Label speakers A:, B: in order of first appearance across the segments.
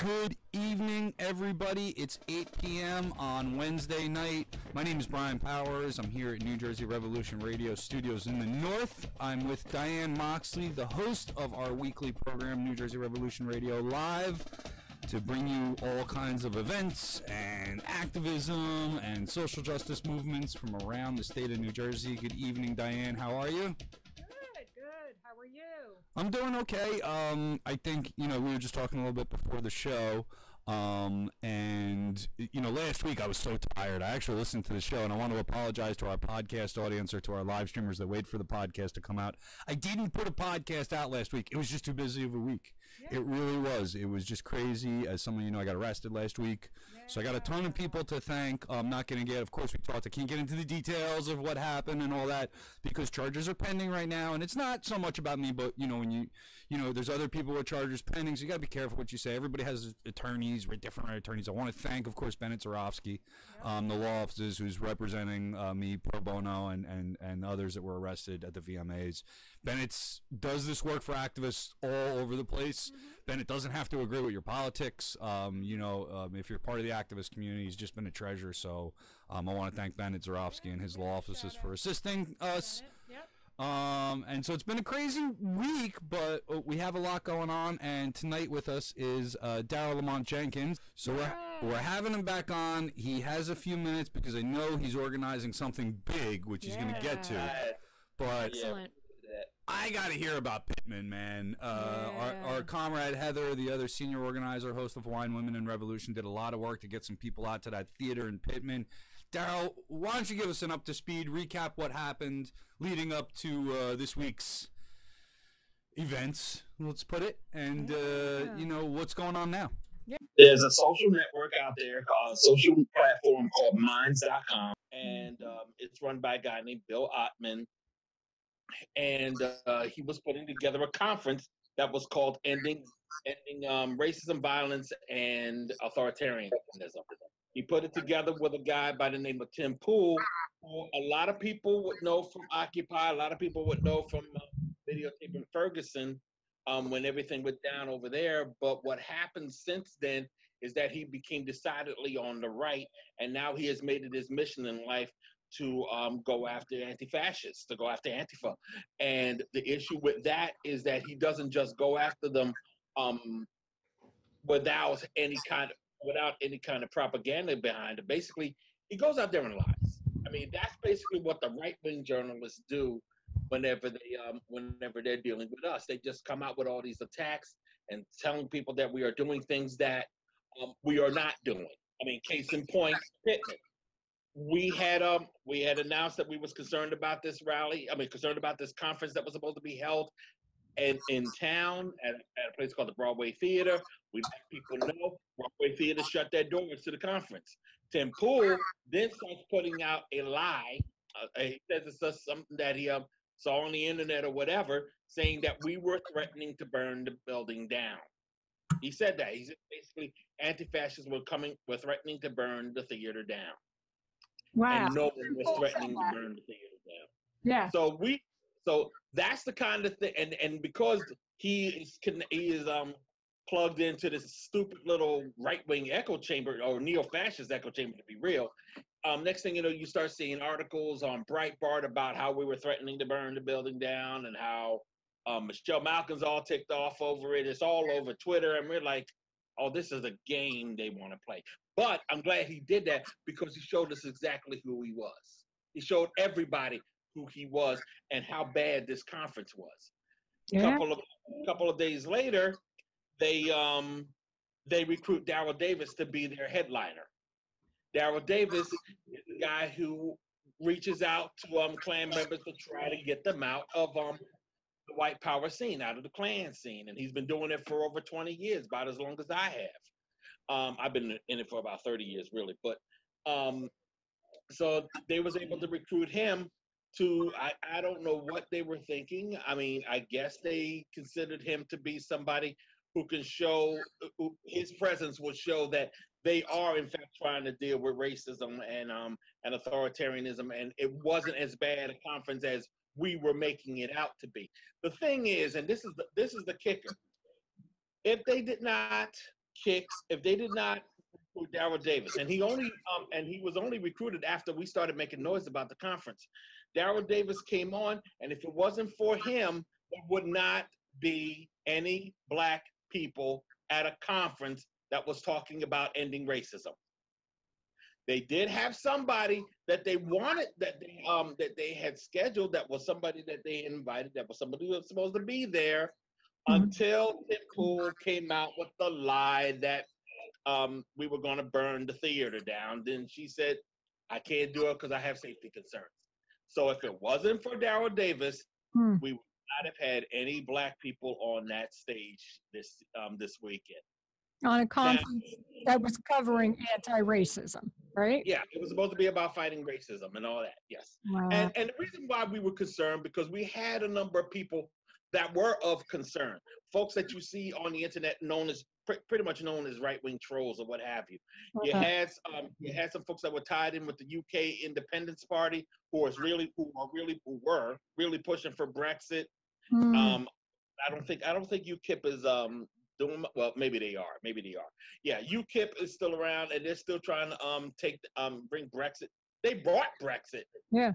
A: Good evening, everybody. It's 8 p.m. on Wednesday night. My name is Brian Powers. I'm here at New Jersey Revolution Radio Studios in the North. I'm with Diane Moxley, the host of our weekly program, New Jersey Revolution Radio Live, to bring you all kinds of events and activism and social justice movements from around the state of New Jersey. Good evening, Diane. How are you?
B: Good. How are you?
A: I'm doing okay. I think, we were just talking a little bit before the show. And last week I was so tired. I actually listened to the show, and I want to apologize to our podcast audience or to our live streamers that wait for the podcast to come out. I didn't put a podcast out last week. It was just too busy of a week. Yeah. It really was. It was just crazy. As some of you know, I got arrested last week. Yeah. So I got a ton of people to thank. I'm not going to get, of course, I can't get into the details of what happened and all that because charges are pending right now. And it's not so much about me, but, when there's other people with charges pending, so you got to be careful what you say. Everybody has attorneys, different attorneys. I want to thank, of course, Bennett Zarofsky, the law offices who's representing me pro bono and others that were arrested at the VMAs. Bennett does this work for activists all over the place. Mm-hmm. Bennett doesn't have to agree with your politics. If you're part of the activist community, he's just been a treasure. So I want to thank Bennett Zarofsky and his law offices for assisting us.
B: Yep.
A: And so it's been a crazy week, but we have a lot going on. And tonight with us is Daryle Lamont Jenkins. So we're having him back on. He has a few minutes because I know he's organizing something big, which he's going to get to. But
B: excellent.
A: I got to hear about Pittman, man. Our comrade Heather, the other senior organizer, host of Wine, Women, and Revolution, did a lot of work to get some people out to that theater in Pittman. Daryle, why don't you give us an up-to-speed recap what happened leading up to this week's events, let's put it, and, what's going on now?
C: There's a social network out there, a social platform called Minds.com, and it's run by a guy named Bill Ottman, and he was putting together a conference that was called Ending Racism, Violence, and Authoritarianism. He put it together with a guy by the name of Tim Pool, who a lot of people would know from Occupy, a lot of people would know from videotaping Ferguson when everything went down over there. But what happened since then is that he became decidedly on the right, and now he has made it his mission in life to go after anti-fascists, to go after Antifa. And the issue with that is that he doesn't just go after them without any kind of propaganda behind it. Basically, he goes out there and lies. I mean, that's basically what the right-wing journalists do whenever they're dealing with us. They just come out with all these attacks and telling people that we are doing things that we are not doing. I mean, case in point, Pittman. We had announced that we was concerned about this conference that was supposed to be held in town at a place called the Broadway Theater. We let people know Broadway Theater shut their doors to the conference. Tim Pool then starts putting out a lie. He says it's just something that he saw on the internet or whatever, saying that we were threatening to burn the building down. He said that. He said basically anti-fascists were threatening to burn the theater down.
B: Wow.
C: And no one was threatening to burn the theater down.
B: Yeah.
C: So that's the kind of thing, and because he is plugged into this stupid little right-wing echo chamber or neo-fascist echo chamber, to be real. Next thing you know, you start seeing articles on Breitbart about how we were threatening to burn the building down and how Michelle Malkin's all ticked off over it. It's all over Twitter, and we're like, oh, this is a game they want to play. But I'm glad he did that because he showed us exactly who he was. He showed everybody who he was and how bad this conference was.
B: Yeah.
C: A couple of days later, they recruit Daryle Davis to be their headliner. Daryle Davis is the guy who reaches out to Klan members to try to get them out of the white power scene, out of the Klan scene, and he's been doing it for over 20 years, about as long as I have. I've been in it for about 30 years, really, but so they was able to recruit him to, I don't know what they were thinking. I mean, I guess they considered him to be somebody who can show, his presence will show that they are in fact trying to deal with racism and authoritarianism, and it wasn't as bad a conference as we were making it out to be. The thing is, and this is the kicker, if they did not if they did not recruit Daryle Davis, and he was only recruited after we started making noise about the conference. Daryle Davis came on, and if it wasn't for him, there would not be any black people at a conference that was talking about ending racism. They did have somebody that they wanted, that they had scheduled, that was somebody that they invited, that was somebody who was supposed to be there, until Tim Pool came out with the lie that we were going to burn the theater down. Then she said, I can't do it because I have safety concerns. So if it wasn't for Daryle Davis, we would not have had any black people on that stage this weekend.
B: On a conference that was covering anti-racism, right?
C: Yeah, it was supposed to be about fighting racism and all that. Yes.
B: Wow.
C: And the reason why we were concerned, because we had a number of people that were of concern. Folks that you see on the internet known as pretty much known as right-wing trolls or what have you. You had some folks that were tied in with the UK Independence Party who were really pushing for Brexit. I don't think UKIP is doing well. Maybe they are. Yeah, UKIP is still around, and they're still trying to bring Brexit. They brought Brexit to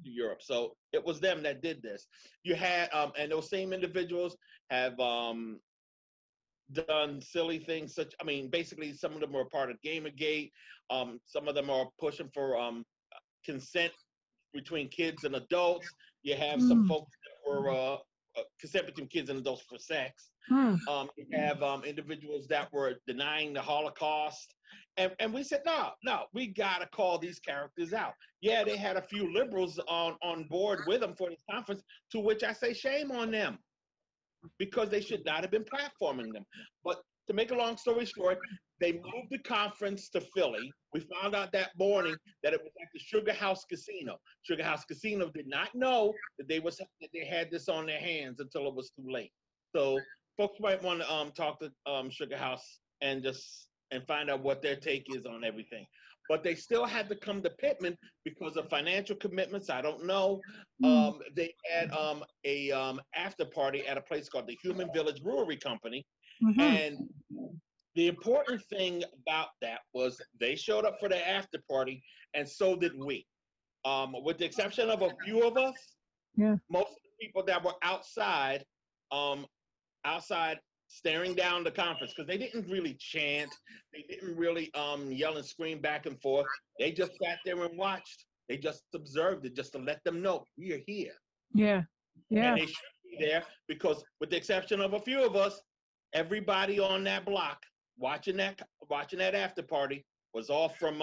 C: Europe, so it was them that did this. You had and those same individuals have done silly things. Basically, some of them are part of Gamergate. Some of them are pushing for consent between kids and adults. You have some folks that were consent between kids and adults for sex. You have individuals that were denying the Holocaust. And we said, no, we got to call these characters out. Yeah, they had a few liberals on board with them for this conference, to which I say shame on them, because they should not have been platforming them. But to make a long story short, they moved the conference to Philly. We found out that morning that it was at the Sugar House Casino. Sugar House Casino did not know that they had this on their hands until it was too late. So folks might want to talk to Sugar House and find out what their take is on everything. But they still had to come to Pittman because of financial commitments. I don't know. They had a after party at a place called the Human Village Brewery Company. And the important thing about that was they showed up for the after party, and so did we. With the exception of a few of us, most of the people that were outside staring down the conference, because they didn't really chant, they didn't really yell and scream back and forth. They just sat there and watched. They just observed it, just to let them know we are here.
B: Yeah.
C: And they should be there, because with the exception of a few of us, everybody on that block watching that after party were all from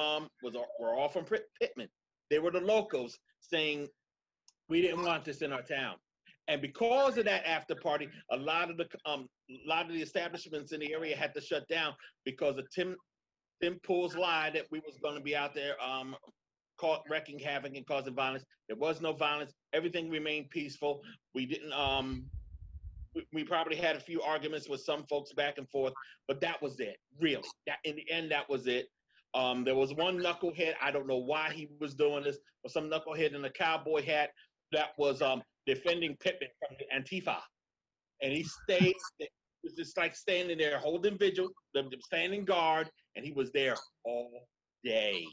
C: Pittman. They were the locals saying we didn't want this in our town. And because of that after party, a lot of the establishments in the area had to shut down because of Tim Pool's lie that we was going to be out there wrecking havoc and causing violence. There was no violence. Everything remained peaceful. We didn't. We probably had a few arguments with some folks back and forth, but that was it. Really, that in the end, that was it. There was one knucklehead. I don't know why he was doing this, but some knucklehead in a cowboy hat that was defending Pittman from the Antifa. And he stayed, it was just like standing there holding vigil, standing guard, and he was there all day,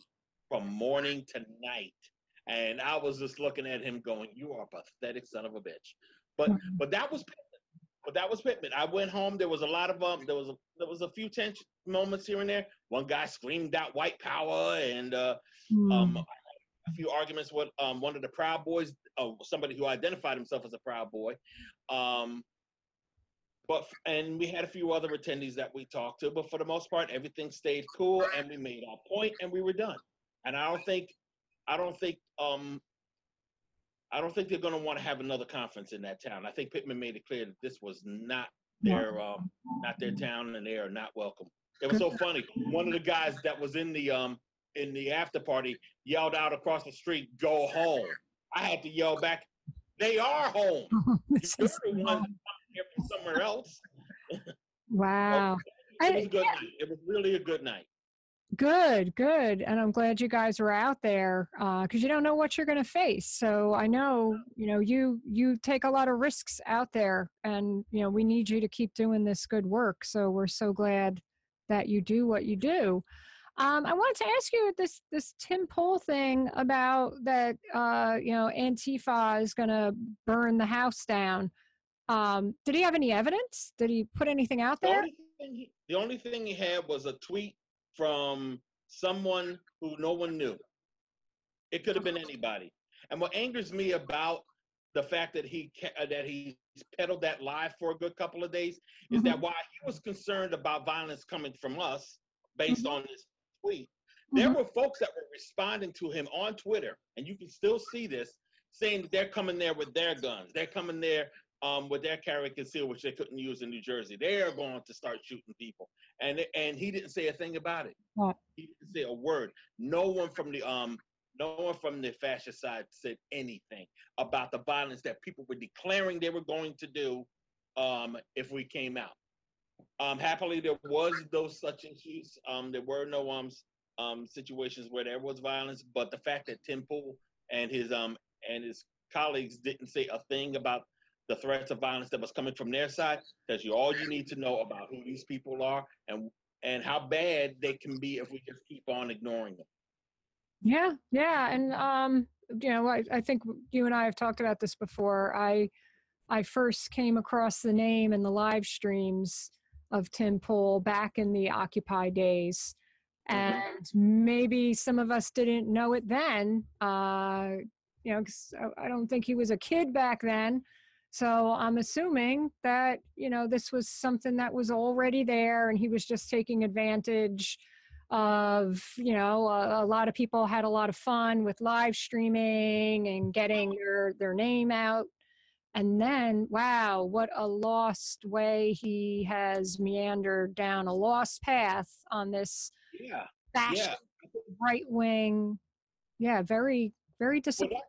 C: from morning to night. And I was just looking at him going, you are a pathetic son of a bitch. But that was Pittman. I went home. There was a lot of there was a few tense moments here and there. One guy screamed out white power, and a few arguments with one of the Proud Boys, somebody who identified himself as a Proud Boy. And we had a few other attendees that we talked to, but for the most part, everything stayed cool, and we made our point, and we were done. And I don't think they're going to want to have another conference in that town. I think Pittman made it clear that this was not their town, and they are not welcome. It was so funny. One of the guys that was in the after party yelled out across the street, "Go home!" I had to yell back, "They are home. You're the one coming here from somewhere else."
B: Wow.
C: It was a good night. It was really a good night.
B: Good. And I'm glad you guys were out there, because you don't know what you're going to face. So I know, you take a lot of risks out there, and, we need you to keep doing this good work. So we're so glad that you do what you do. I wanted to ask you this Tim Pool thing about that, Antifa is going to burn the house down. Did he have any evidence? Did he put anything out there?
C: The only thing he had was a tweet from someone who no one knew. It could have been anybody. And what angers me about the fact that he's peddled that lie for a good couple of days is that while he was concerned about violence coming from us based on this tweet, there were folks that were responding to him on Twitter, and you can still see this, saying that they're coming there with their guns. They're coming there with their carry concealed, which they couldn't use in New Jersey. They are going to start shooting people. And he didn't say a thing about it.
B: What?
C: He didn't say a word. No one from the fascist side said anything about the violence that people were declaring they were going to do if we came out. Happily, there was those such issues. There were no situations where there was violence, but the fact that Tim Pool and his colleagues didn't say a thing about the threats of violence that was coming from their side tells you all you need to know about who these people are and how bad they can be if we just keep on ignoring them.
B: Yeah, and I think you and I have talked about this before. I first came across the name in the live streams of Tim Pool back in the Occupy days, and maybe some of us didn't know it then. 'Cause I don't think he was a kid back then. So I'm assuming that, this was something that was already there and he was just taking advantage of, a lot of people had a lot of fun with live streaming and getting their name out. And then, wow, what a lost way he has meandered down a lost path on this fascist right wing. Yeah, very, very disappointing.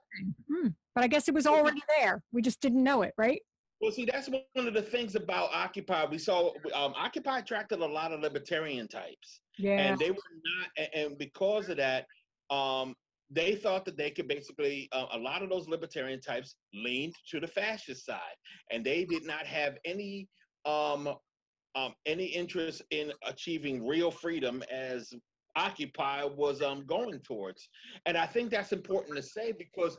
B: But I guess it was already there. We just didn't know it, right?
C: Well, see, that's one of the things about Occupy. We saw Occupy attracted a lot of libertarian types.
B: Yeah.
C: And they were not, and because of that, they thought that they could basically, a lot of those libertarian types leaned to the fascist side. And they did not have any interest in achieving real freedom as Occupy was going towards. And I think that's important to say because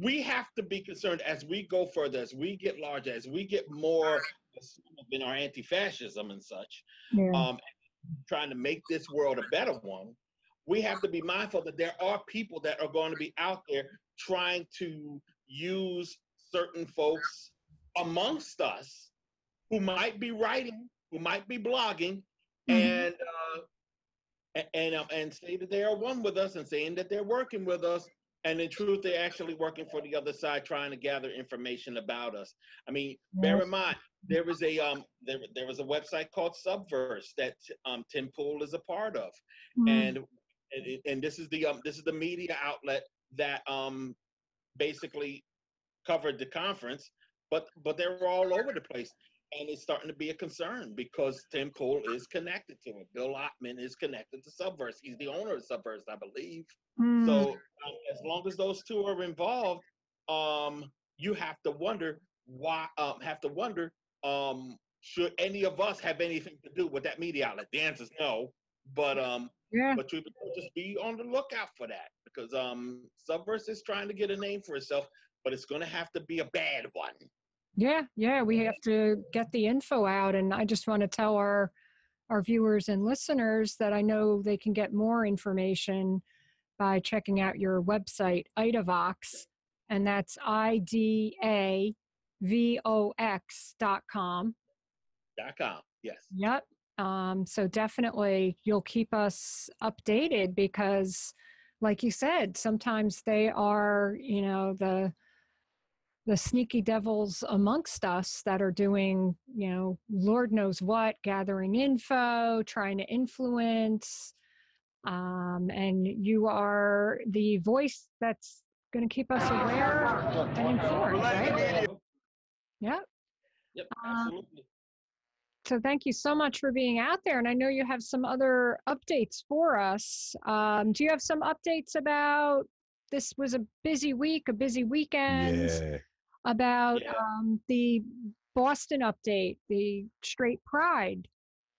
C: we have to be concerned as we go further, as we get larger, as we get more in our anti-fascism and such, trying to make this world a better one. We have to be mindful that there are people that are going to be out there trying to use certain folks amongst us who might be writing, who might be blogging, and say that they are one with us and saying that they're working with us. And in truth, they're actually working for the other side, trying to gather information about us. I mean, bear in mind, there was a website called Subverse that Tim Pool is a part of, and this is the media outlet that basically covered the conference, but they're all over the place. And it's starting to be a concern because Tim Pool is connected to it. Bill Ottman is connected to Subverse. He's the owner of Subverse, I believe. So as long as those two are involved, you have to wonder should any of us have anything to do with that media outlet? The answer is no. But you just be on the lookout for that because Subverse is trying to get a name for itself, but it's going to have to be a bad one.
B: Yeah, we have to get the info out. And I just want to tell our viewers and listeners that I know they can get more information by checking out your website, Idavox, and that's idavox.com.
C: Yes.
B: Yep. So definitely you'll keep us updated because, like you said, sometimes they are, the sneaky devils amongst us that are doing, Lord knows what, gathering info, trying to influence. And you are the voice that's going to keep us aware and informed, right? Yep.
C: Yep, absolutely.
B: So thank you so much for being out there. And I know you have some other updates for us. Do you have some updates about, this was a busy week, a busy weekend, about the Boston update, the Straight Pride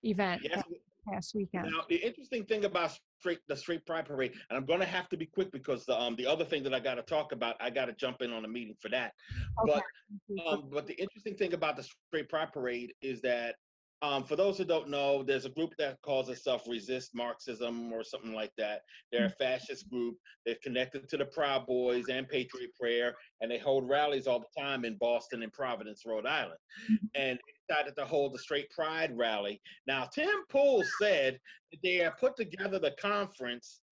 B: event?
C: Yes,
B: past weekend.
C: Now, the interesting thing about the Straight Pride Parade, and I'm going to have to be quick because the other thing that I got to talk about, I got to jump in on a meeting for that.
B: Okay.
C: But the interesting thing about the Straight Pride Parade is that, for those who don't know, there's a group that calls itself Resist Marxism or something like that. They're a fascist group. They're connected to the Proud Boys and Patriot Prayer, and they hold rallies all the time in Boston and Providence, Rhode Island. And they decided to hold the Straight Pride rally. Now, Tim Pool said that they have put together the conference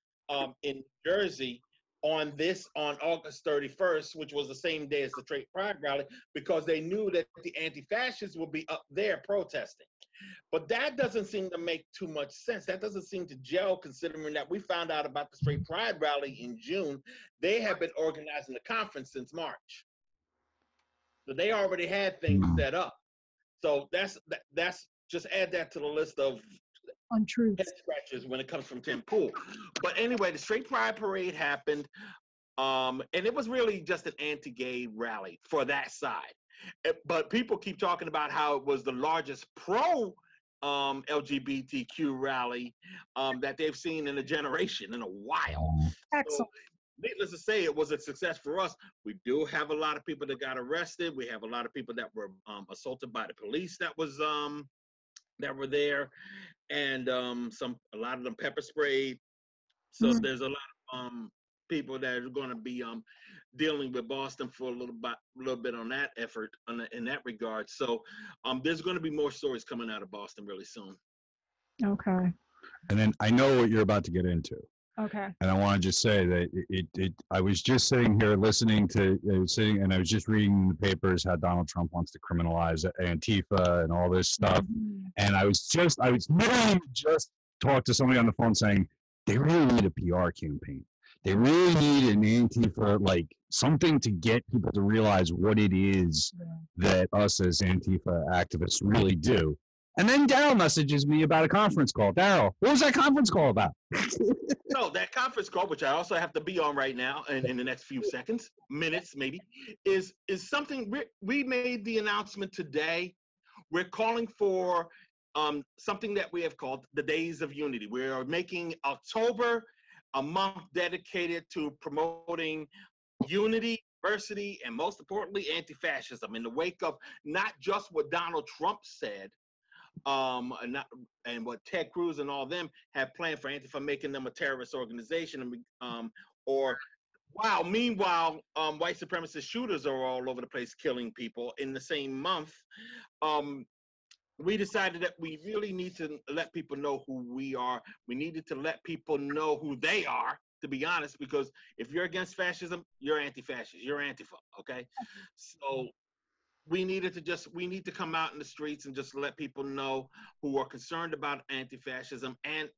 C: in Jersey on August 31st, which was the same day as the Straight Pride rally, because they knew that the anti-fascists would be up there protesting. But that doesn't seem to make too much sense. That doesn't seem to gel, considering that we found out about the Straight Pride rally in June. They have been organizing the conference since March. So they already had things set up. So that's just add that to the list of
B: untruths,
C: head scratchers when it comes from Tim Pool. But anyway, the Straight Pride Parade happened, and it was really just an anti-gay rally for that side. But people keep talking about how it was the largest pro LGBTQ rally that they've seen in a generation, in a while.
B: Excellent.
C: So, needless to say, it was a success for us. We do have a lot of people that got arrested. We have a lot of people that were assaulted by the police that were there, and a lot of them pepper sprayed. So there's a lot of people that are going to be dealing with Boston for a little bit on that effort in that regard. So there's going to be more stories coming out of Boston really soon.
B: Okay.
A: And then I know what you're about to get into.
B: Okay.
A: And I want to just say that I was just sitting here listening to, and I was just reading in the papers how Donald Trump wants to criminalize Antifa and all this stuff. And I was literally just talked to somebody on the phone saying, they really need a PR campaign. They really need an Antifa, like something to get people to realize what it is that us as Antifa activists really do. And then Daryle messages me about a conference call. Daryle, what was that conference call about?
C: So that conference call, which I also have to be on right now and in the next few minutes maybe, is something we made the announcement today. We're calling for something that we have called the Days of Unity. We are making October a month dedicated to promoting unity, diversity, and most importantly, anti-fascism in the wake of not just what Donald Trump said, and what Ted Cruz and all of them have planned for Antifa, making them a terrorist organization, meanwhile, white supremacist shooters are all over the place killing people in the same month. We decided that we really need to let people know who we are. We needed to let people know who they are, to be honest, because if you're against fascism, you're anti-fascist, you're Antifa, okay? So we need to come out in the streets and just let people know who are concerned about anti-fascism, and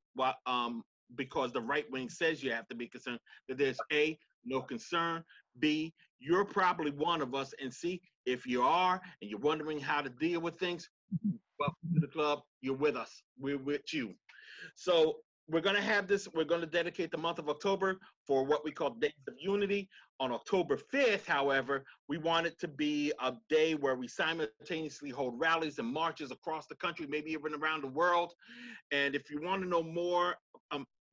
C: because the right wing says you have to be concerned, that there's A, no concern, B, you're probably one of us, and C, if you are and you're wondering how to deal with things, welcome to the club, you're with us, we're with you. So we're going to have this, we're going to dedicate the month of October for what we call Days of Unity. On October 5th, however, we want it to be a day where we simultaneously hold rallies and marches across the country, maybe even around the world. And if you want to know more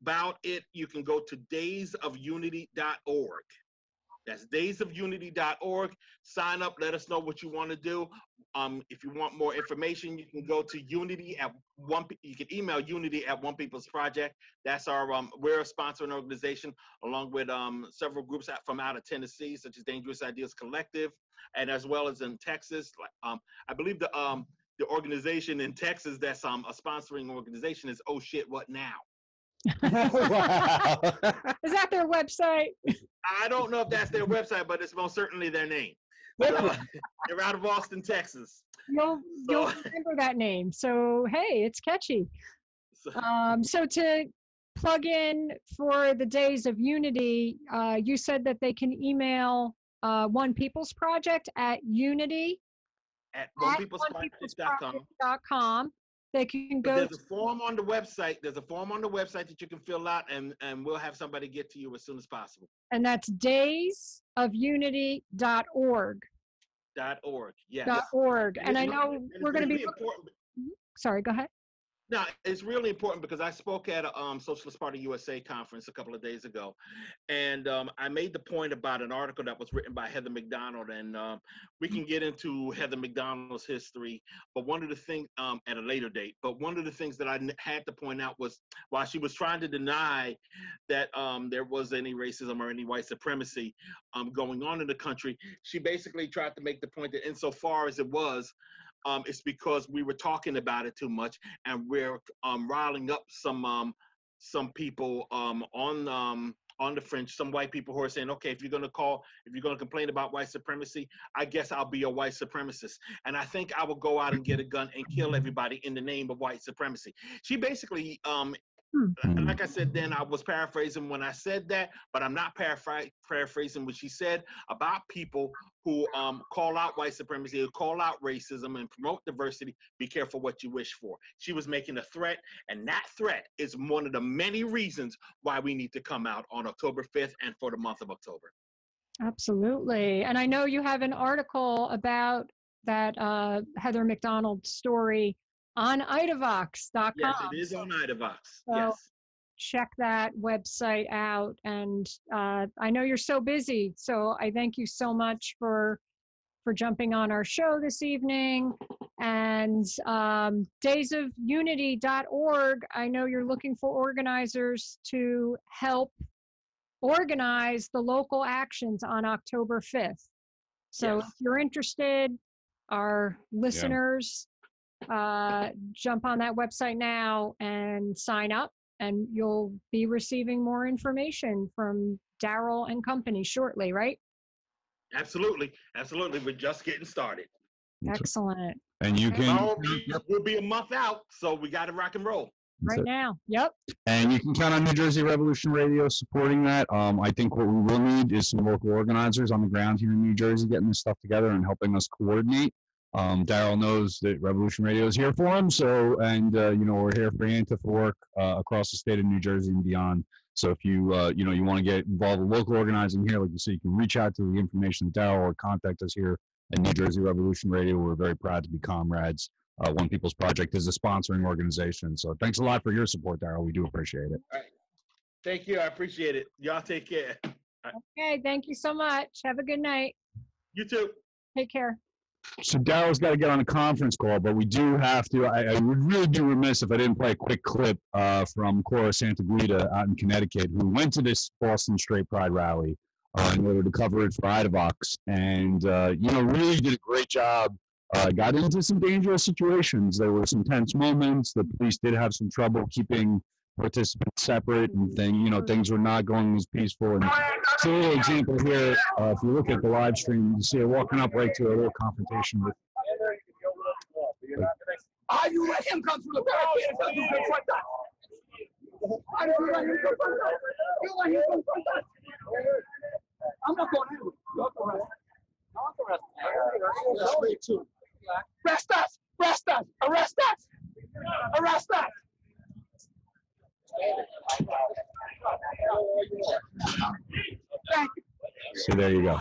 C: about it, you can go to daysofunity.org. That's daysofunity.org. Sign up, let us know what you want to do. If you want more information, you can go to you can email unity@onepeoplesproject. That's our, we're a sponsoring organization along with several groups from out of Tennessee, such as Dangerous Ideas Collective, and as well as in Texas. I believe the organization in Texas that's a sponsoring organization is Oh Shit, What Now?
B: Wow. Is that their website?
C: I don't know if that's their website, but it's most certainly their name. So, they're out of Austin, Texas.
B: You'll remember that name. So, hey, it's catchy. So to plug in for the Days of Unity, you said that they can email One People's Project at unity
C: at onepeoplesproject.com.
B: They can go.
C: There's a form on the website. There's a form on the website that you can fill out, and we'll have somebody get to you as soon as possible.
B: And that's daysofunity.org.
C: .org. Yes.
B: .org. And I know we're going to be. Sorry, go ahead.
C: Now, it's really important because I spoke at a Socialist Party USA conference a couple of days ago, and I made the point about an article that was written by Heather McDonald, and we can get into Heather McDonald's history, but one of the things at a later date. But one of the things that I had to point out was while she was trying to deny that there was any racism or any white supremacy going on in the country, she basically tried to make the point that insofar as it was. It's because we were talking about it too much, and we're riling up some people on the fringe, some white people who are saying, okay, if you're going to complain about white supremacy, I guess I'll be a white supremacist, and I think I will go out and get a gun and kill everybody in the name of white supremacy. She basically like I said then, I was paraphrasing when I said that, but I'm not paraphrasing what she said about people who call out white supremacy, who call out racism and promote diversity. Be careful what you wish for. She was making a threat, and that threat is one of the many reasons why we need to come out on October 5th and for the month of October.
B: Absolutely. And I know you have an article about that Heather McDonald story on Idavox.com.
C: Yes, it is on Idavox.
B: So
C: yes.
B: Check that website out. And I know you're so busy, so I thank you so much for jumping on our show this evening. And daysofunity.org, I know you're looking for organizers to help organize the local actions on October 5th. So if you're interested, our listeners, jump on that website now and sign up, and you'll be receiving more information from Daryle and company shortly, right?
C: Absolutely. We're just getting started.
B: Excellent.
A: And you can
C: we'll be a month out, so we got to rock and roll
B: right now. Yep.
A: And you can count on New Jersey Revolution Radio supporting that. I think what we will need is some local organizers on the ground here in New Jersey getting this stuff together and helping us coordinate. Daryle knows that Revolution Radio is here for him. So, and we're here for Anta for work across the state of New Jersey and beyond. So if you you want to get involved with local organizing here, like you said, you can reach out to the information Daryle or contact us here at New Jersey Revolution Radio. We're very proud to be comrades. One People's Project is a sponsoring organization. So thanks a lot for your support, Daryle. We do appreciate it.
C: All right. Thank you. I appreciate it. Y'all take care. Right.
B: Okay. Thank you so much. Have a good night.
C: You too.
B: Take care.
A: So Daryl's got to get on a conference call, but we do have to. I would really be remiss if I didn't play a quick clip from Cora Santaguida out in Connecticut, who went to this Boston Straight Pride rally in order to cover it for Idavox, and really did a great job. Got into some dangerous situations. There were some tense moments. The police did have some trouble keeping participants separate, and things were not going as peaceful. And so a little example here, if you look at the live stream, you see her walking up right to a little confrontation with.
D: You let him come through the barricade and you confront us. You let him confront us. I'm not going anywhere. You're arrest us. Arrest us! Arrest us! Arrest us! Arrest us! Thank you.
A: So there you go.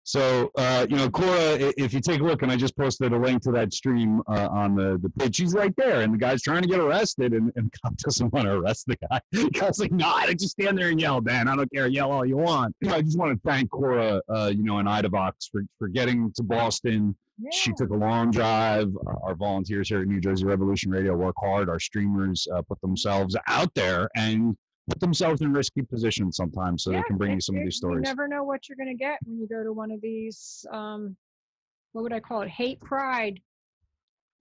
A: So, Cora, if you take a look, and I just posted a link to that stream on the page, she's right there, and the guy's trying to get arrested, and the cop doesn't want to arrest the guy. The guy's like, no, I just stand there and yell, man. I don't care. Yell all you want. I just want to thank Cora, and Idavox for getting to Boston. Yeah. She took a long drive. Our volunteers here at New Jersey Revolution Radio work hard. Our streamers put themselves out there and put themselves in risky positions sometimes so they can bring you some of these stories.
B: You never know what you're going to get when you go to one of these, what would I call it, hate pride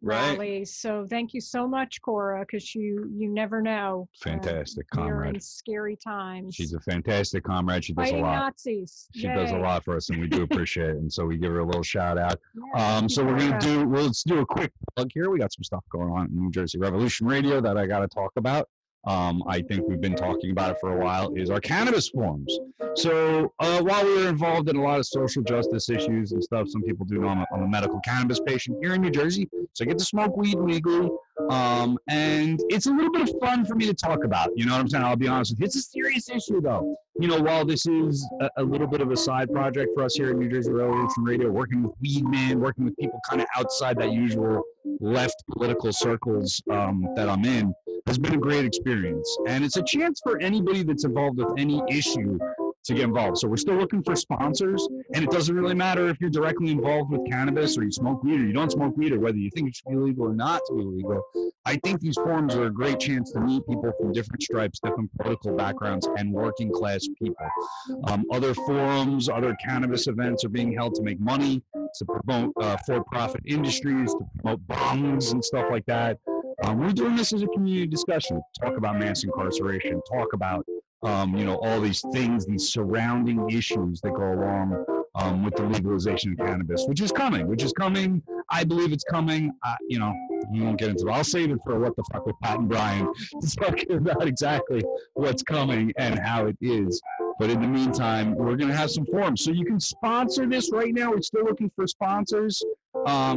B: rallies. So thank you so much, Cora, because you never know.
A: Fantastic
B: comrade.
A: We're
B: in scary times.
A: She's a fantastic comrade. She does
B: Fighting
A: a lot.
B: Nazis.
A: She does a lot for us, and we do appreciate it. And so we give her a little shout out.
B: Yeah,
A: so let's do a quick plug here. We got some stuff going on at New Jersey Revolution Radio that I got to talk about. I think we've been talking about it for a while, is our cannabis forums. So while we were involved in a lot of social justice issues and stuff, some people do know I'm a medical cannabis patient here in New Jersey, so I get to smoke weed legally. And it's a little bit of fun for me to talk about, you know what I'm saying? I'll be honest with you. It's a serious issue, though. While this is a little bit of a side project for us here at New Jersey Revolution Radio, working with weed men, working with people kind of outside that usual left political circles that I'm in has been a great experience. And it's a chance for anybody that's involved with any issue to get involved. So we're still looking for sponsors, and it doesn't really matter if you're directly involved with cannabis or you smoke weed or you don't smoke weed or whether you think it should be legal or not to be legal. I think these forums are a great chance to meet people from different stripes, different political backgrounds, and working class people. Other forums, other cannabis events are being held to make money, to promote for-profit industries, to promote bongs and stuff like that. We're doing this as a community discussion, talk about mass incarceration, talk about all these things, these surrounding issues that go along with the legalization of cannabis, which is coming. I believe it's coming. We won't get into it. I'll save it for What the Fuck with Pat and Brian to talk about exactly what's coming and how it is. But in the meantime, we're going to have some forums. So you can sponsor this right now. We're still looking for sponsors.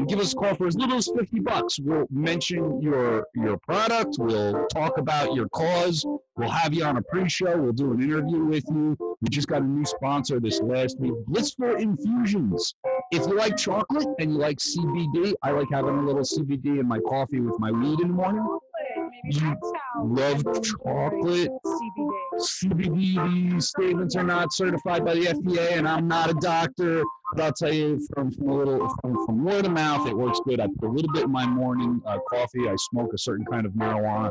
A: Give us a call for as little as $50. We'll mention your product. We'll talk about your cause. We'll have you on a pre-show. We'll do an interview with you. We just got a new sponsor this last week, Blissful Infusions. If you like chocolate and you like CBD, I like having a little CBD in my coffee with my weed in the morning.
B: Maybe that's how
A: love chocolate. CBD, these statements are not certified by the FDA, and I'm not a doctor, but I'll tell you from word of mouth, it works good. I put a little bit in my morning coffee. I smoke a certain kind of marijuana,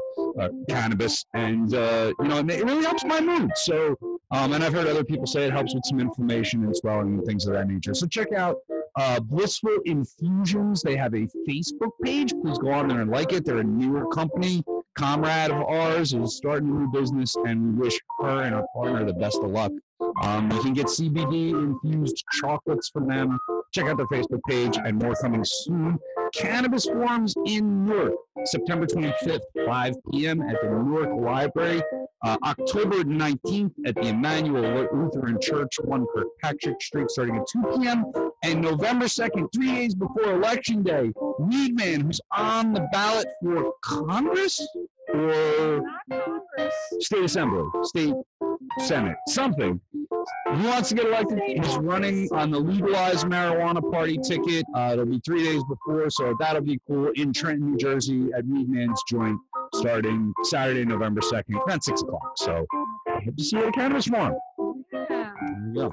A: cannabis, and it really helps my mood. So, and I've heard other people say it helps with some inflammation and swelling and things of that nature. So check out Blissful Infusions. They have a Facebook page. Please go on there and like it. They're a newer company. Comrade of ours is starting a new business, and we wish her and her partner the best of luck. You can get CBD infused chocolates from them. Check out their Facebook page, and more coming soon. Cannabis Forums in Newark, September 25th, 5 p.m. at the Newark Library. October 19th at the Emmanuel Lutheran Church, 1 Kirkpatrick Street, starting at 2 p.m. And November 2nd, 3 days before Election Day, Weedman, who's on the ballot for Congress or State Assembly, State Senate, something. He wants to get elected. He's running on the legalized marijuana party ticket. It'll be 3 days before, so that'll be cool in Trenton, New Jersey at Weedman's Joint, starting Saturday, November 2nd, around 6 o'clock. So I hope to see you at a cannabis forum.
B: Yeah.
A: There you go.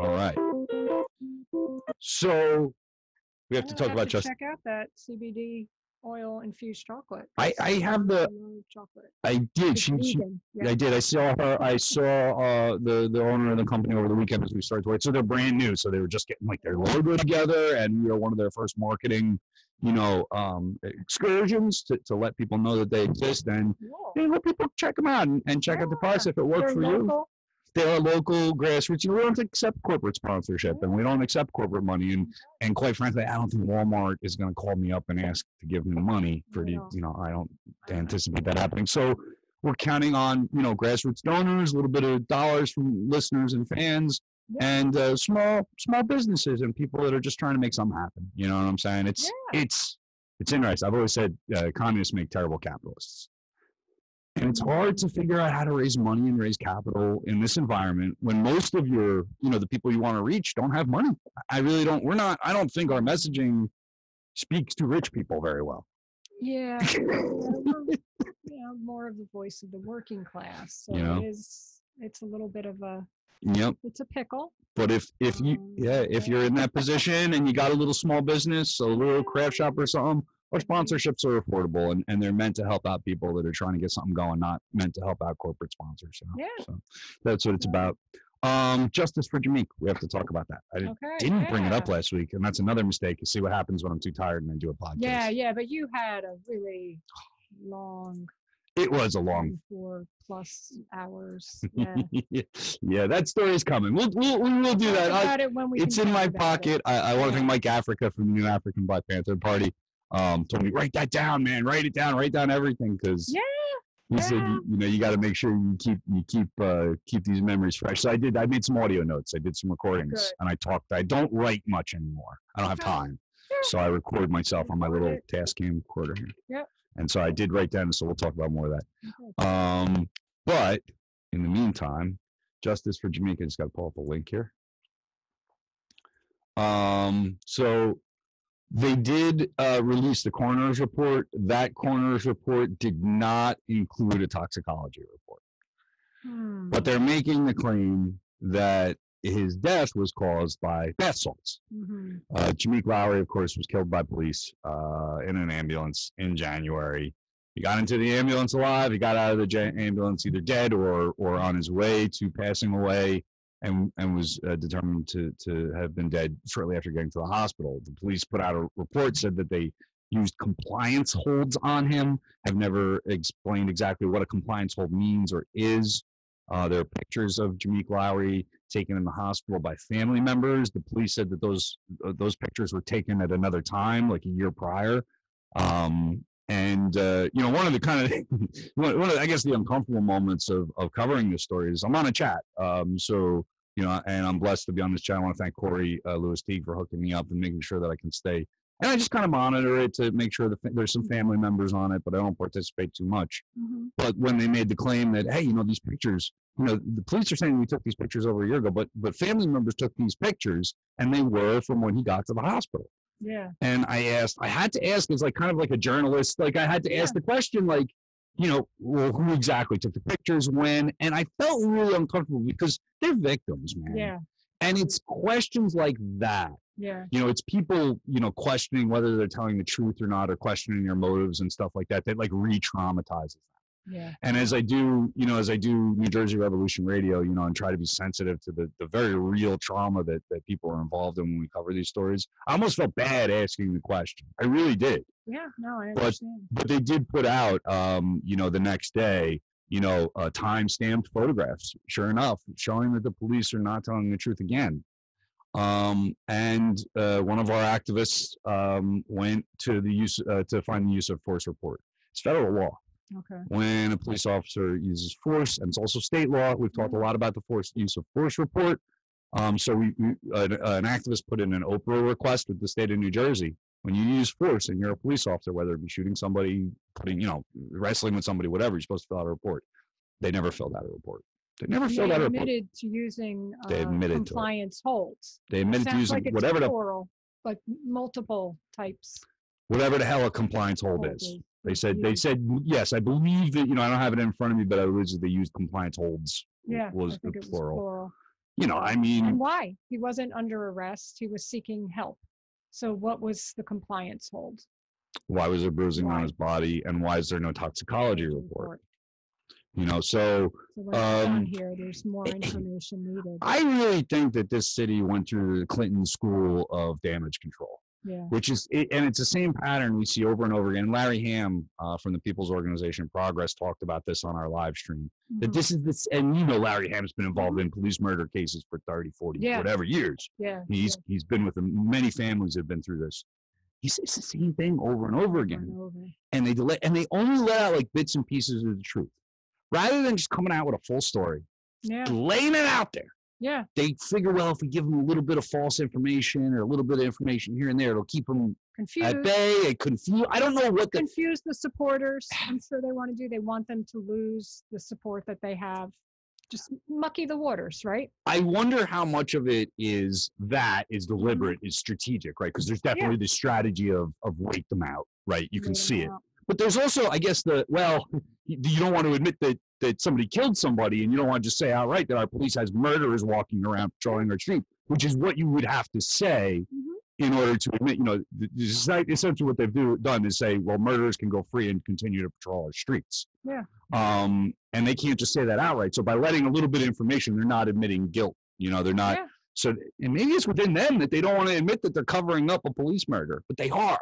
A: All right. So we have to talk about just.
B: Check out that CBD oil infused chocolate.
A: I have the.
B: Chocolate.
A: I did.
B: Yeah.
A: I did. I saw her. I saw the owner of the company over the weekend as we started to wait. So they're brand new. So they were just getting like their logo together, and we are one of their first marketing, excursions to let people know that they exist and let people check them out and check out the price if it worked for you. They're a local grassroots. We don't accept corporate sponsorship, and we don't accept corporate money. And quite frankly, I don't think Walmart is going to call me up and ask to give me money for the. I don't anticipate that happening. So we're counting on grassroots donors, a little bit of dollars from listeners and fans, and small businesses and people that are just trying to make something happen. You know what I'm saying? It's interesting. I've always said communists make terrible capitalists. And it's hard to figure out how to raise money and raise capital in this environment when most of your, the people you want to reach don't have money. I really don't. I don't think our messaging speaks to rich people very well.
B: Yeah. More of the voice of the working class. So it's a little bit of a, it's a pickle.
A: But if you're in that position and you got a little small business, a little craft shop or something, our sponsorships are affordable and they're meant to help out people that are trying to get something going, not meant to help out corporate sponsors. So that's what it's about. Justice for Jameek. We have to talk about that. I didn't bring it up last week, and that's another mistake. You see what happens when I'm too tired and I do a podcast.
B: Yeah, but you had a really long.
A: It was a long
B: 4+ hours.
A: Yeah, that story is coming. We'll do that. It's in my pocket. I want to thank Mike Africa from the New African Black Panther Party. Told me, write that down, man. Write down everything, because he said you got to make sure you keep these memories fresh. So I made some audio notes. I did some recordings, and I talked. I don't write much anymore. I don't have time, so I record myself on my little Tascam recorder here.
B: Yep.
A: And so I did write down. So we'll talk about more of that. But in the meantime, Justice for Jamaica. Just got to pull up a link here. So They did release the coroner's report. That coroner's report did not include a toxicology report. But they're making the claim that his death was caused by bath salts. Jameek Lowry, of course, was killed by police in an ambulance in January. He got into the ambulance alive. He got out of the ambulance either dead or on his way to passing away, and was determined to have been dead shortly after getting to the hospital. The police put out a report, said that they used compliance holds on him. Have never explained exactly what a compliance hold means or is. There are pictures of Jameek Lowry taken in the hospital by family members. The police said that those pictures were taken at another time, like a year prior. One of the kind of one of I guess the uncomfortable moments of covering this story is I'm on a chat. And I'm blessed to be on this chat. I want to thank Corey Lewis Teague for hooking me up and making sure that I can stay. And I just kind of monitor it to make sure that there's some family members on it, but I don't participate too much. But when they made the claim that, hey, these pictures, the police are saying we took these pictures over a year ago, but family members took these pictures and they were from when he got to the hospital.
B: Yeah.
A: And I had to ask as kind of like a journalist, I had to ask the question, well, who exactly took the pictures, when, and I felt really uncomfortable because they're victims, man.
B: Yeah.
A: And it's questions like that.
B: Yeah.
A: It's people, questioning whether they're telling the truth or not, or questioning their motives and stuff like that, that re-traumatizes them.
B: Yeah.
A: And as I do New Jersey Revolution Radio, and try to be sensitive to the very real trauma that people are involved in when we cover these stories, I almost felt bad asking the question. I really did.
B: Yeah, no, I understand.
A: But they did put out, the next day, time-stamped photographs, sure enough, showing that the police are not telling the truth again. One of our activists went to to find the use of force report. It's federal law.
B: Okay.
A: When a police officer uses force, and it's also state law. We've talked a lot about the use of force report. So an activist put in an Oprah request with the state of New Jersey. When you use force and you're a police officer, whether it be shooting somebody, wrestling with somebody, whatever, you're supposed to fill out a report. They never filled out a report. They
B: admitted to using compliance holds.
A: They admitted to using
B: whatever like multiple types.
A: Whatever the hell a compliance hold is. They said, yes, I believe that, I don't have it in front of me, but I believe that they used compliance holds.
B: Yeah,
A: was
B: I think it was plural.
A: And
B: why? He wasn't under arrest. He was seeking help. So what was the compliance hold?
A: Why was there bruising on his body, and why is there no toxicology report? So
B: down here, there's more information needed.
A: I really think that this city went through the Clinton school of damage control.
B: Yeah.
A: And it's the same pattern we see over and over again. Larry Hamm from the People's Organization Progress talked about this on our live stream. That this is this, and Larry Hamm's been involved in police murder cases for 30, 40, whatever years.
B: Yeah.
A: He's been with them. Many families have been through this. He says the same thing over and over again. And they delay, and they only let out bits and pieces of the truth. Rather than just coming out with a full story, laying it out there.
B: Yeah.
A: They figure, well, if we give them a little bit of false information or a little bit of information here and there, it'll keep them
B: confused.
A: At bay. I don't know what
B: confuse the supporters. I'm sure they want to do. They want them to lose the support that they have. Just mucky the waters, right?
A: I wonder how much of it is deliberate, is strategic, right? Because there's definitely the strategy of wait them out, right? You can see it. But there's also, I guess, you don't want to admit that somebody killed somebody, and you don't want to just say outright that our police has murderers walking around patrolling our street, which is what you would have to say in order to admit, essentially what they've done is say, well, murderers can go free and continue to patrol our streets.
B: Yeah.
A: And they can't just say that outright. So by letting a little bit of information, they're not admitting guilt. They're not. Yeah. So, and maybe it's within them that they don't want to admit that they're covering up a police murder, but they are.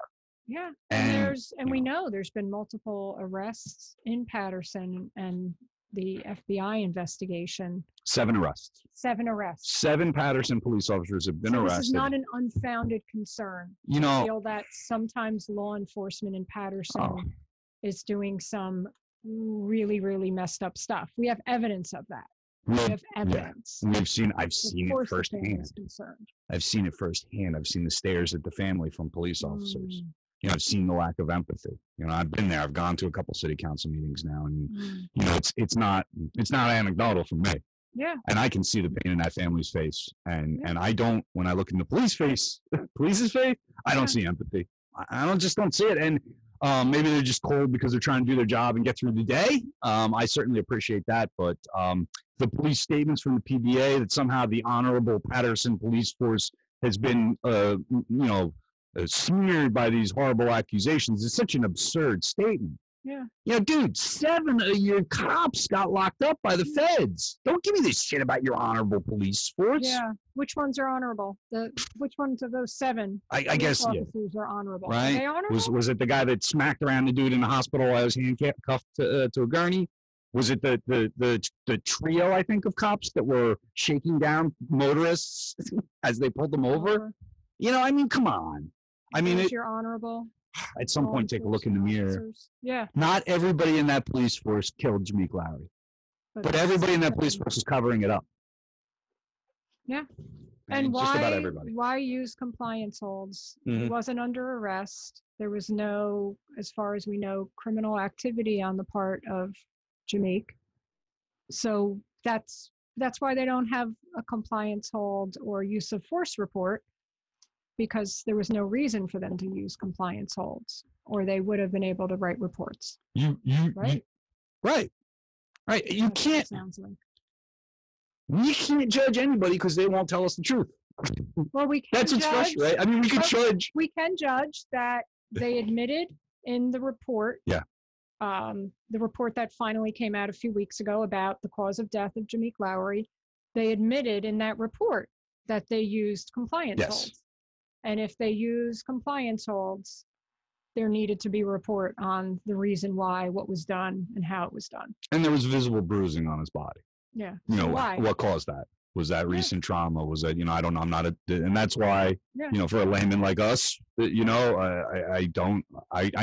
B: Yeah, and we know there's been multiple arrests in Patterson and the FBI investigation.
A: 7 arrests.
B: 7 arrests.
A: 7 Patterson police officers have been arrested.
B: This is not an unfounded concern. I feel that sometimes law enforcement in Patterson is doing some really, really messed up stuff. We have evidence of that. We have evidence.
A: Yeah. I've seen it firsthand. I've seen it firsthand. I've seen the stares at the family from police officers. I've seen the lack of empathy. I've been there. I've gone to a couple city council meetings now, and it's not anecdotal for me.
B: Yeah.
A: And I can see the pain in that family's face. And I don't, when I look in the police's face, I don't see empathy. I just don't see it. And maybe they're just cold because they're trying to do their job and get through the day. I certainly appreciate that. But the police statements from the PBA that somehow the Honorable Patterson Police Force has been, smeared by these horrible accusations is such an absurd statement.
B: Yeah.
A: You know, dude, 7 of your cops got locked up by the feds. Don't give me this shit about your honorable police force.
B: Yeah. Which ones are honorable? Which ones of those 7
A: I guess,
B: officers are honorable?
A: Right?
B: Are they honorable?
A: Was it the guy that smacked around the dude in the hospital while he was handcuffed to a gurney? Was it the trio, I think, of cops that were shaking down motorists as they pulled them over? You know, I mean, come on. I mean,
B: you're honorable.
A: At some point, take a look in the mirror.
B: Officers. Yeah.
A: Not everybody in that police force killed Jameek Lowry, but everybody in that police force is covering it up.
B: Yeah.
A: And
B: And
A: just about everybody.
B: why use compliance holds? He
A: Mhm.
B: wasn't under arrest. There was no, as far as we know, criminal activity on the part of Jameek. So that's why they don't have a compliance hold or use of force report, because there was no reason for them to use compliance holds, or they would have been able to write reports. Right?
A: Right. You
B: That's what it
A: can't.
B: sounds like.
A: We can't judge anybody because they won't tell us the truth.
B: Well, we can
A: That's what's
B: judge.
A: fresh, right? I mean, we could judge.
B: We can judge that they admitted in the report.
A: Yeah.
B: The report that finally came out a few weeks ago about the cause of death of Jameek Lowry, they admitted in that report that they used compliance holds. And if they use compliance holds, there needed to be a report on the reason why, what was done, and how it was done.
A: And there was visible bruising on his body.
B: Yeah.
A: You know,
B: why?
A: what caused that? Was that recent trauma? Was that, I don't know, I'm not and that's why, for a layman like us, I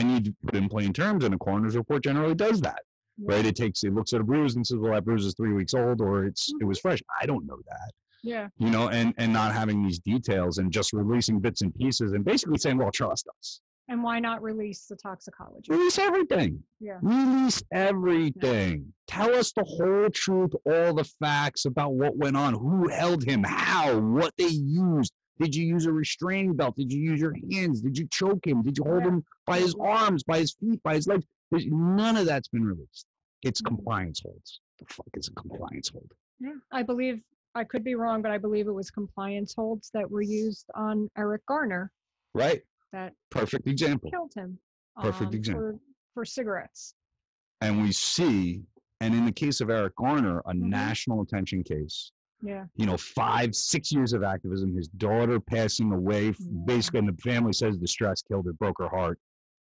A: need to put in plain terms, and a coroner's report generally does that, right? It looks at a bruise and says, well, that bruise is 3 weeks old, or it was fresh. I don't know that.
B: Yeah.
A: And not having these details and just releasing bits and pieces and basically saying, well, trust us.
B: And why not release the toxicology?
A: Release everything.
B: Yeah.
A: Release everything. Tell us the whole truth, all the facts about what went on, who held him, how, what they used. Did you use a restraining belt? Did you use your hands? Did you choke him? Did you hold him by his arms, by his feet, by his legs? None of that's been released. It's compliance holds. The fuck is a compliance hold?
B: Yeah. I believe, I could be wrong, but I believe it was compliance holds that were used on Eric Garner.
A: Right.
B: That
A: perfect example.
B: Killed him.
A: Perfect example.
B: For cigarettes.
A: And we see, and in the case of Eric Garner, a national attention case.
B: Yeah.
A: 5-6 years of activism, his daughter passing away, basically, and the family says the stress killed her, broke her heart.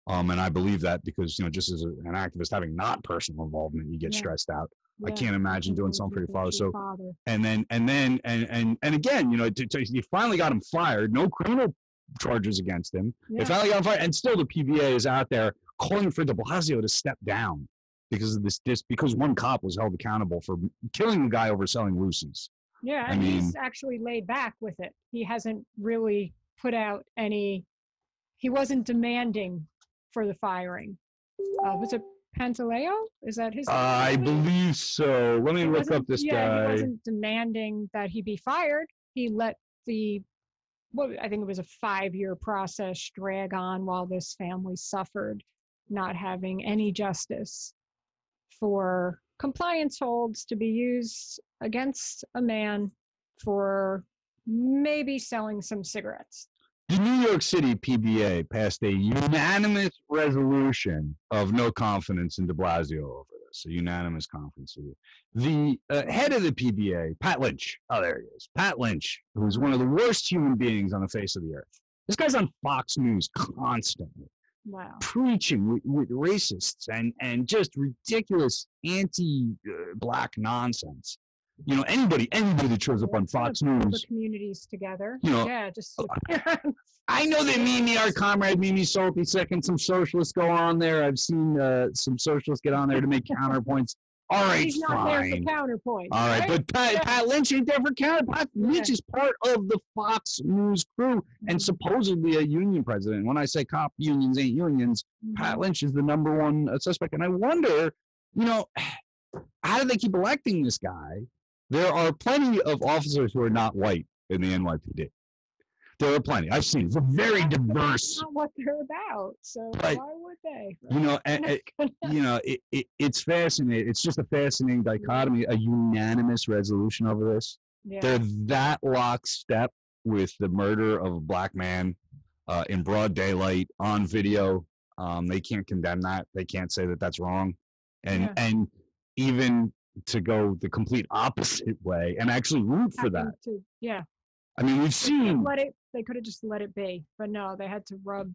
A: And I believe that because, just as an activist, having not personal involvement, you get stressed out. I can't imagine doing something for your father. So, and again, you finally got him fired. No criminal charges against him. They finally got him fired, and still the PBA is out there calling for de Blasio to step down because of this because one cop was held accountable for killing the guy over selling Lucy's.
B: Yeah, and he's actually laid back with it. He hasn't really put out any. He wasn't demanding for the firing. Was it Pantaleo? Is that his name?
A: I believe so. Let me look up this guy.
B: He wasn't demanding that he be fired. He let I think it was a 5-year process drag on while this family suffered, not having any justice, for compliance holds to be used against a man for maybe selling some cigarettes.
A: The New York City PBA passed a unanimous resolution of no confidence in de Blasio over this, a unanimous confidence. The head of the PBA, Pat Lynch, there he is, Pat Lynch, who's one of the worst human beings on the face of the earth. This guy's on Fox News constantly, preaching with racists and just ridiculous anti-black nonsense. Anybody that shows up on Fox News.
B: The communities together. Just.
A: I know that Mimi, our comrade, Mimi Salty Second, some socialists go on there. I've seen some socialists get on there to make counterpoints. All right,
B: He's not there for counterpoints.
A: All right, but Pat Lynch ain't there for counterpoints. Pat Lynch is part of the Fox News crew and supposedly a union president. When I say cop unions ain't unions, Pat Lynch is the #1 suspect. And I wonder, how do they keep electing this guy There are plenty of officers who are not white in the NYPD. There are plenty. I've seen. It's a very diverse.
B: That's not what they're about. So
A: Right.
B: why would they?
A: You know, it's fascinating. It's just a fascinating dichotomy. A unanimous resolution over this.
B: Yeah.
A: They're that lockstep with the murder of a black man in broad daylight on video. They can't condemn that. They can't say that that's wrong. And even to go the complete opposite way and actually root for that.
B: Yeah.
A: I mean, we've seen.
B: They could have just let it be, but no, they had to rub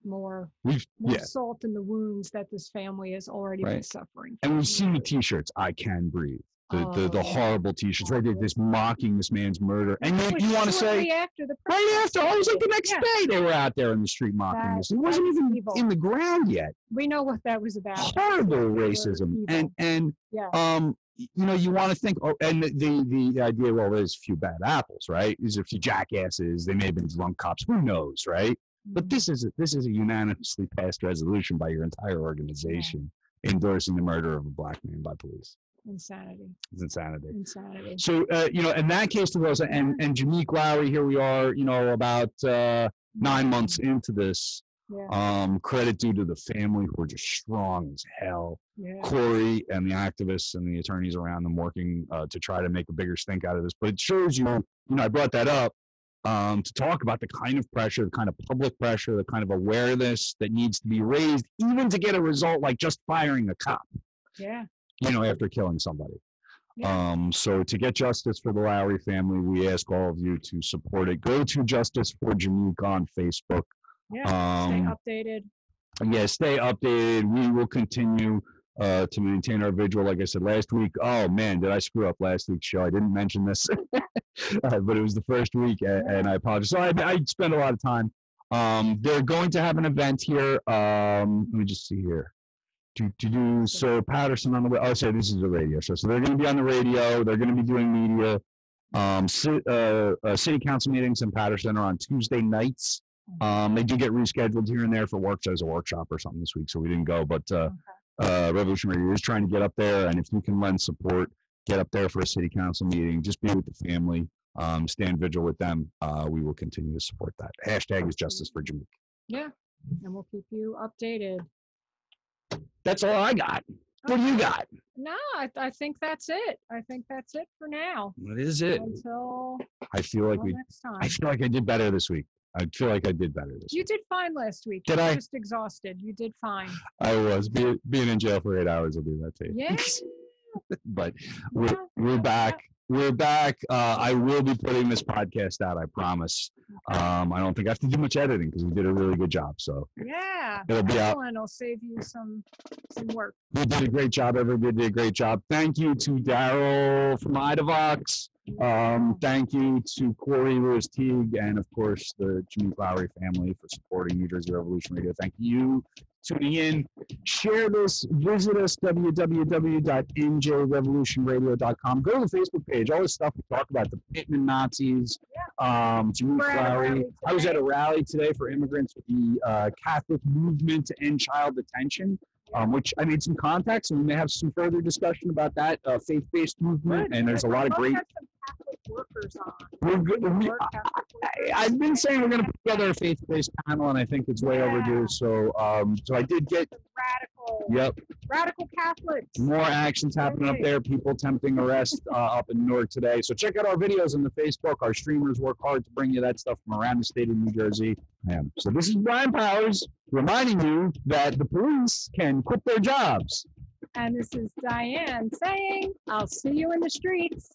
B: more
A: yeah.
B: salt in the wounds that this family has already been suffering.
A: And we've seen the T-shirts. I can breathe. The horrible T-shirts, right there, this mocking this man's murder. And you want to say right after, it was like the next day they were out there in the street mocking this. It wasn't even evil. In the ground yet.
B: We know what that was about.
A: Horrible racism. And you know, you want to think, and the idea, well, there's a few bad apples, right? There's a few jackasses. They may have been drunk cops. Who knows, right? But this is a unanimously passed resolution by your entire organization endorsing the murder of a black man by police.
B: Insanity.
A: It's insanity.
B: Insanity.
A: So, you know, in that case, DeRosa and Jameek Lowry, here we are, you know, about 9 months into this. Yeah. Credit due to the family who are just strong as hell. Yeah. Corey and the activists and the attorneys around them working to try to make a bigger stink out of this. But it shows you know, I brought that up to talk about the kind of pressure, the kind of public pressure, the kind of awareness that needs to be raised, even to get a result like just firing a cop. Yeah. You know, after killing somebody. Yeah. So to get justice for the Lowry family, we ask all of you to support it. Go to Justice for Jameek on Facebook.
B: Yeah, stay updated.
A: Yeah, stay updated. We will continue to maintain our vigil. Like I said last week, oh man, did I screw up last week's show? I didn't mention this, but it was the first week, and I apologize. So I spent a lot of time. They're going to have an event here. Let me just see here. So Patterson on the way. Oh, so this is a radio show. So they're going to be on the radio. They're going to be doing media. City council meetings in Patterson are on Tuesday nights. They do get rescheduled here and there for work. So there's a workshop or something this week, so we didn't go. But Revolution Radio is trying to get up there, and if you can lend support, get up there for a city council meeting. Just be with the family. Stand vigil with them. We will continue to support that. Hashtag is Justice for Jameek.
B: Yeah, and we'll keep you updated.
A: That's all I got. What do you got?
B: No, I think that's it. I think that's it for now.
A: That is it.
B: Until
A: next time. I feel like I did better this week. I feel like I did better this week.
B: You did fine last week.
A: Did I?
B: Just exhausted. You did fine.
A: I was. Being in jail for 8 hours will do that to you.
B: Yeah.
A: But we're back. We're back. I will be putting this podcast out, I promise. I don't think I have to do much editing because we did a really good job. So
B: yeah,
A: it'll be out.
B: It'll save you some work.
A: You did a great job. Everybody did a great job. Thank you to Daryle from Idavox. Thank you to Corey Lewis Teague and of course the Jameek Lowry family for supporting New Jersey Revolution Radio. Thank you tuning in. Share this. Visit us, www.njrevolutionradio.com. Go to the Facebook page. All this stuff we talk about, the Pittman Nazis, Jameek Lowry. I was at a rally today for immigrants with the Catholic movement to end child detention, which I made some contacts, and we may have some further discussion about that faith-based movement. And there's a lot of great
B: Catholic workers on.
A: I've been saying we're going to put together a faith-based panel, and I think it's way overdue. So, so I did get
B: radical Catholics.
A: More actions happening up there. People attempting arrest up in Newark today. So check out our videos on the Facebook. Our streamers work hard to bring you that stuff from around the state of New Jersey. So this is Brian Powers reminding you that the police can quit their jobs.
B: And this is Diane saying, I'll see you in the streets.